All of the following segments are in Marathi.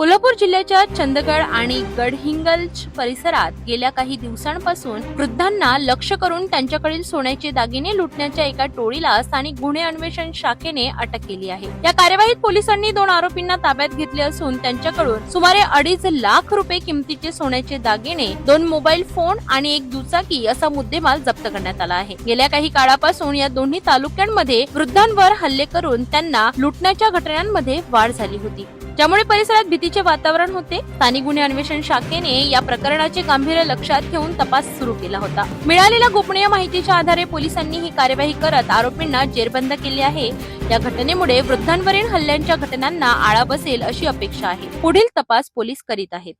कोल्हापूर जिल्ह्याच्या चंदगड आणि गडहिंग्लज परिसरात गेल्या काही दिवसांपासून वृद्धांना लक्ष्य करून त्यांच्याकडील सोन्याचे दागिने लुटण्याच्या एका टोळीला स्थानिक गुन्हे अन्वेषण शाखेने अटक केली आहे। या कार्यवाहीत पोलिसांनी 2 आरोपींना ताब्यात घेतले असून त्यांच्याकडून सुमारे 2.5 लाख रुपये किमतीचे सोन्याचे दागिने, 2 मोबाईल फोन आणि 1 दुचाकी असा मुद्देमाल जप्त करण्यात आला आहे। गेल्या काही काळापासून या दोन्ही तालुक्यांमध्ये वृद्धांवर हल्ले करून त्यांना लुटण्याच्या घटनांमध्ये वाढ झाली होती, ज्यामुळे परिसरात भीतीचे वातावरण होते। स्थानिक गुन्हे अन्वेषण शाखेने या प्रकरणाचे गांभीर्य लक्षात घेऊन तपास सुरू केला होता। मिळालेल्या गोपनीय माहितीच्या आधारे पोलिसांनी ही कार्यवाही करत आरोपींना जेरबंद केले आहे। या घटनेमुळे वृद्धांवरील हल्ल्यांच्या घटनांना आळा बसेल अशी अपेक्षा आहे। पुढील तपास पोलीस करीत आहेत।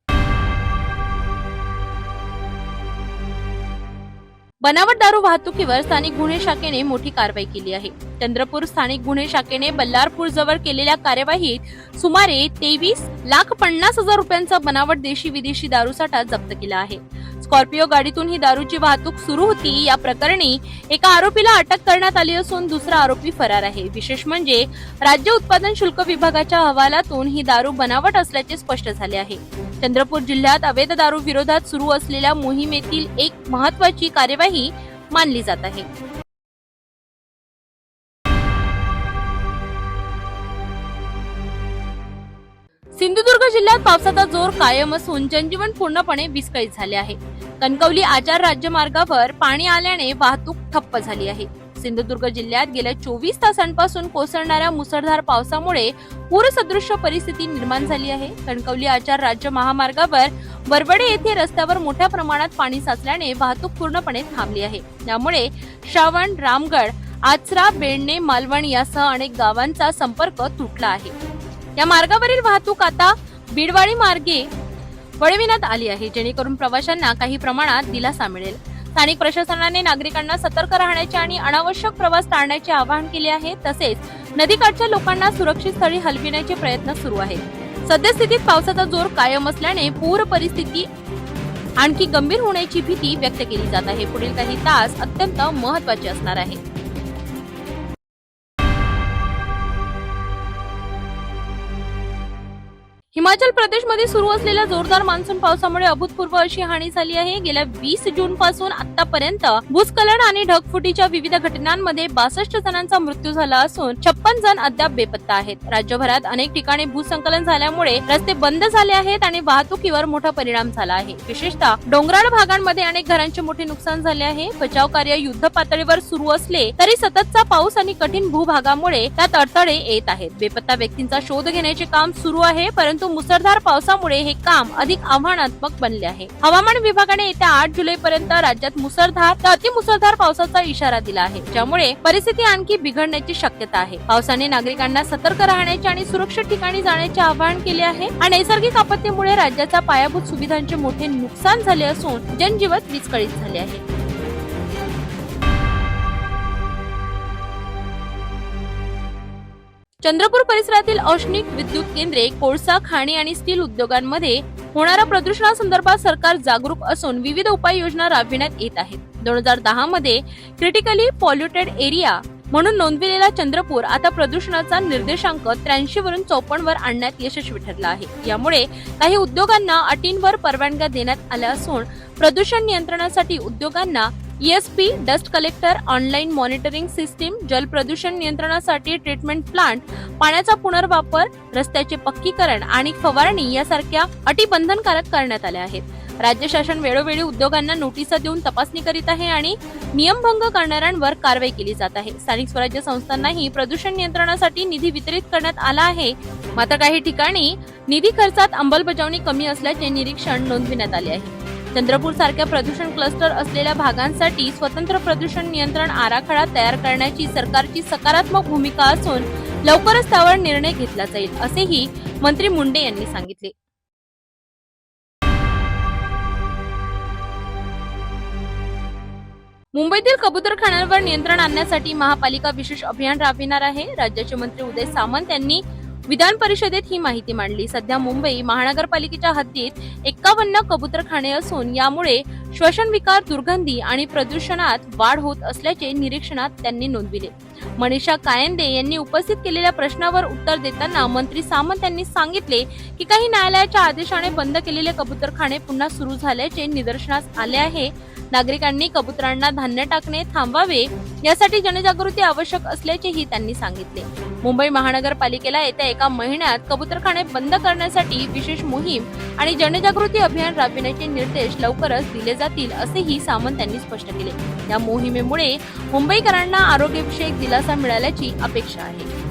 बनावट दारू वाहतुकीवर स्थानिक गुन्हे शाखेने मोठी कारवाई केली आहे। चंद्रपूर स्थानिक गुन्हे शाखेने बल्लारपूर जवळ केलेल्या कार्यवाहीत सुमारे 23,50,000 रुपयांचा बनावट देशी विदेशी दारूसाठा जप्त केला आहे। स्कॉर्पिओ गाडीतून ही दारूची वाहतूक सुरू होती। या प्रकरणी एका आरोपीला अटक करण्यात आली असून दुसरा आरोपी फरार आहे। विशेष म्हणजे राज्य उत्पादन शुल्क विभागाच्या अहवालातून ही दारू बनावट असल्याचे स्पष्ट झाले आहे। चंद्रपूर जिल्ह्यात अवैध दारू विरोधात सुरू असलेल्या मोहिमेतील एक महत्त्वाची कार्यवाही मानली जात आहे। सिंधुदुर्ग जिल्ह्यात पावसाचा जोर कायम असून जनजीवन पूर्णपणे विस्कळीत झाले आहे। कणकवली आचार राज्यमार्गावर पाणी आल्याने वाहतूक ठप्प झाली आहे। सिंधुदुर्ग जिल्ह्यात गेल्या 24 तासांपासून कोसळणाऱ्या मुसळधार पावसामुळे पूरसदृश्य परिस्थिती निर्माण झाली आहे। कणकवली आचार राज्य महामार्गावर वरवडे येथे रस्त्यावर मोठ्या प्रमाणात पाणी साचल्याने वाहतूक पूर्णपणे थांबली आहे। त्यामुळे श्रावण, रामगड, आचरा, बेळणे, मालवण यासह अनेक गावांचा संपर्क तुटला आहे। या मार्गावरील वाहतूक आता बिडवाडी मार्गे वळविण्यात आली आहे, जेणेकरून प्रवाशांना काही प्रमाणात दिलासा मिळेल। स्थानिक प्रशासनाने नागरिकांना सतर्क राहण्याचे आणि अनावश्यक प्रवास टाळण्याचे आवाहन केले आहे। तसेच नदीकाठच्या लोकांना सुरक्षित स्थळी हलविण्याचे प्रयत्न सुरू आहेत। सद्यस्थितीत पावसाचा जोर कायम असल्याने पूर परिस्थिती आणखी गंभीर होण्याची भीती व्यक्त केली जात आहे। पुढील काही तास अत्यंत महत्त्वाचे असणार आहे। हिमाचल प्रदेशमध्ये सुरू असलेल्या जोरदार मान्सून पावसामुळे अभूतपूर्व अशी हानी झाली आहे। गेल्या 20 जून पासून आतापर्यंत भूस्खलन आणि ढगफुटीच्या विविध घटनांमध्ये 62 जणांचा मृत्यू झाला असून 56 जण अद्याप बेपत्ता आहेत। राज्यभरात अनेक ठिकाणी भूसंकलन झाल्यामुळे रस्ते बंद झाले आहेत आणि वाहतुकीवर मोठा परिणाम झाला आहे। विशेषतः डोंगराळ भागांमध्ये अनेक घरांचे मोठे नुकसान झाले आहे। बचाव कार्य युद्ध पातळीवर सुरू असले तरी सततचा पाऊस आणि कठीण भूभागामुळे त्यात अडथळे येत आहेत। बेपत्ता व्यक्तींचा शोध घेण्याचे काम सुरू आहे, परंतु मुसळधार पावसामुळे हे काम अधिक आव्हानात्मक बनले आहे। हवामान विभागाने येत्या 8 जुलै पर्यंत राज्यात मुसळधार ते अतिमुसळधार पावसाचा इशारा दिला आहे, ज्यामुळे परिस्थिती आणखी बिघडण्याची शक्यता आहे। पावसाने नागरिकांना सतर्क राहण्याचे आणि सुरक्षित ठिकाणी जाण्याचे आवाहन केले आहे। आणि नैसर्गिक आपत्तीमुळे राज्याच्या पायाभूत सुविधांचे मोठे नुकसान झाले असून जनजीवन विस्कळीत झाले आहे। चंद्रपूर परिसरातील औष्णिक विद्युत केंद्रे, कोळसा, खाणी आणि स्टील उद्योगांमध्ये होणाऱ्या प्रदूषणासंदर्भात सरकार जागरूक असून विविध उपाययोजना राबविण्यात येत आहेत। 2010 मध्ये क्रिटिकली पॉल्युटेड एरिया म्हणून नोंदविलेला चंद्रपूर आता प्रदूषणाचा निर्देशांक 83 वरून 54 वर आणण्यात यशस्वी ठरला आहे। यामुळे काही उद्योगांना अटींवर परवानग्या देण्यात आल्या असून प्रदूषण नियंत्रणासाठी उद्योगांना ESP, dust collector, online monitoring system, जल प्रदूषण नियंत्रणासाठी ट्रीटमेंट प्लांट, पाण्याचा पुनर्वापर, रस्त्याचे पक्कीकरण आणि फवारणी यासारख्या अटी बंधनकारक करण्यात आल्या आहेत। राज्य शासन वेळोवेळी उद्योगांना नोटिसा देऊन तपासणी करीत आहे आणि नियमभंग करणाऱ्यांवर कारवाई केली जात आहे। स्थानिक स्वराज्य संस्थांनाही प्रदूषण नियंत्रणासाठी निधी वितरित करण्यात आला आहे, मात्र काही ठिकाणी निधी खर्चात अंमलबजावणी कमी असल्याचे निरीक्षण नोंदविण्यात आले आहे। चंद्रपूर सारख्या प्रदूषण क्लस्टर असलेल्या भागांसाठी स्वतंत्र प्रदूषण नियंत्रण आराखडा तयार करण्याची सरकारची सकारात्मक भूमिका असून लवकरच त्यावर निर्णय घेतला जाईल, असेही मंत्री मुंडे यांनी सांगितले। मुंबईतील कबूतरखान्यांवर नियंत्रण आणण्यासाठी महापालिका विशेष अभियान राबविणार आहे। राज्याचे मंत्री उदय सामंत यांनी विधान परिषदेत ही माहिती मांडली। सध्या मुंबई महानगरपालिकेच्या हद्दीत 51 कबूतरखाने असून यामुळे श्वसन विकार, दुर्गंधी आणि प्रदूषणात वाढ होत असल्याचे निरीक्षणात त्यांनी नोंदविले। मनीषा कायंदे यांनी उपस्थित केलेल्या प्रश्नावर उत्तर देताना मंत्री सामंत यांनी सांगितले की काही न्यायालयाच्या आदेशाने बंद केलेले कबूतरखाने पुन्हा सुरू झाल्याचे निदर्शनास आले आहे. नागरिकांनी कबुतरांना धान्य टाकणे थांबवावे यासाठी जनजागृती आवश्यक असल्याचेही त्यांनी सांगितले. मुंबई महानगरपालिकेला येत्या 1 महिन्यात कबूतरखाने बंद करण्यासाठी विशेष मोहीम आणि जनजागृती अभियान राबविण्याचे निर्देश लवकरच दिले जातील असेही सामंत यांनी स्पष्ट केले. या मोहिमेमुळे मुंबईकरांना आरोग्यविषयक दिलासा मिळाल्याची अपेक्षा आहे.